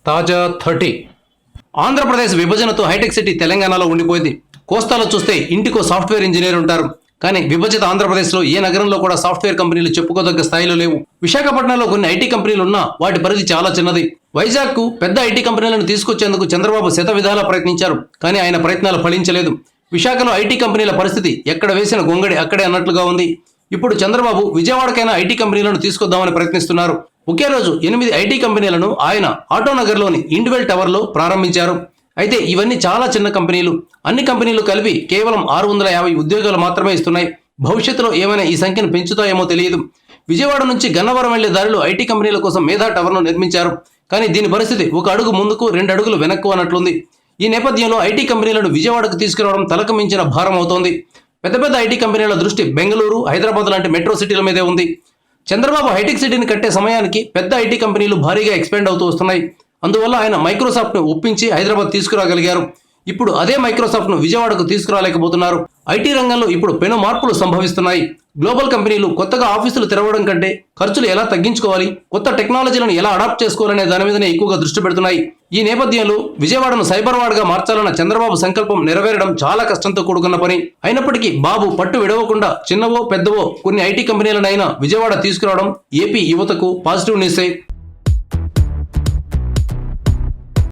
తాజా 30 ఆంధ్రప్రదేశ్ విభజనతో hitech city తెలంగాణలో ఉండిపోయింది. కోస్తాలో చూస్తే ఇంటికో సాఫ్ట్వేర్ ఇంజనీర్ ఉంటారు. కానీ విభజిత ఆంధ్రప్రదేశ్లో ఏ నగరంలో కూడా సాఫ్ట్వేర్ కంపెనీలు చెప్పుకోదగ్గ స్థాయిలో లేవు. విశాఖపట్నంలో కొన్ని ఐటీ కంపెనీలు ఉన్నా వాటి పరిధి చాలా చిన్నది. వైజాగ్కు పెద్ద ఐటీ కంపెనీలను తీసుకొచ్చేందుకు చంద్రబాబు శత విధాలా ప్రయత్నించారు. కానీ ఆయన ప్రయత్నాలు ఫలించలేదు. విశాఖలో ఐటీ కంపెనీల పరిస్థితి ఎక్కడ వేసిన గొంగడి అక్కడే అన్నట్లుగా ఉంది. ఇప్పుడు చంద్రబాబు విజయవాడకైనా ఐటీ కంపెనీలను తీసుకొద్దామని ప్రయత్నిస్తున్నారు. ఒకే రోజు 8 ఐటీ కంపెనీలను ఆయన ఆటోనగర్లోని ఇండివెల్ టవర్లో ప్రారంభించారు. అయితే ఇవన్నీ చాలా చిన్న కంపెనీలు. అన్ని కంపెనీలు కలిపి కేవలం 650 ఉద్యోగాలు మాత్రమే ఇస్తున్నాయి. భవిష్యత్తులో ఏమైనా ఈ సంఖ్యను పెంచుతాయేమో తెలియదు. విజయవాడ నుంచి గన్నవరం వెళ్లే దారిలో ఐటీ కంపెనీల కోసం మేధా టవర్ను నిర్మించారు. కానీ దీని పరిస్థితి 1 అడుగు ముందుకు 2 అడుగులు వెనక్కు అన్నట్లుంది. ఈ నేపథ్యంలో ఐటీ కంపెనీలను విజయవాడకు తీసుకురావడం తలకు మించిన భారం అవుతోంది. పెద్ద పెద్ద ఐటీ కంపెనీల దృష్టి బెంగళూరు, హైదరాబాద్ లాంటి మెట్రో సిటీల మీదే ఉంది. చంద్రబాబు హైటెక్ సిటీని కట్టే సమయానికి పెద్ద ఐటీ కంపెనీలు భారీగా ఎక్స్పాండ్ అవుతూ వస్తున్నాయి. అందువల్ల ఆయన మైక్రోసాఫ్ట్ను ఒప్పించి హైదరాబాద్ తీసుకురాగలిగారు. ఇప్పుడు అదే మైక్రోసాఫ్ట్ను విజయవాడకు తీసుకురాలేకపోతున్నారు. ఐటీ రంగంలో ఇప్పుడు పెను మార్పులు సంభవిస్తున్నాయి. గ్లోబల్ కంపెనీలు కొత్తగా ఆఫీసులు తెరవడం కంటే ఖర్చులు ఎలా తగ్గించుకోవాలి, కొత్త టెక్నాలజీలను ఎలా అడాప్ట్ చేసుకోవాలనే దాని మీదనే ఎక్కువగా దృష్టి పెడుతున్నాయి. ఈ నేపథ్యంలో విజయవాడను సైబర్ వార్డ్గా మార్చాలన్న చంద్రబాబు సంకల్పం నెరవేరడం చాలా కష్టంతో కూడుకున్న పని. అయినప్పటికీ బాబు పట్టు విడవకుండా చిన్నవో పెద్దవో కొన్ని ఐటీ కంపెనీలనైనా విజయవాడ తీసుకురావడం ఏపీ యువతకు పాజిటివ్ న్యూసే.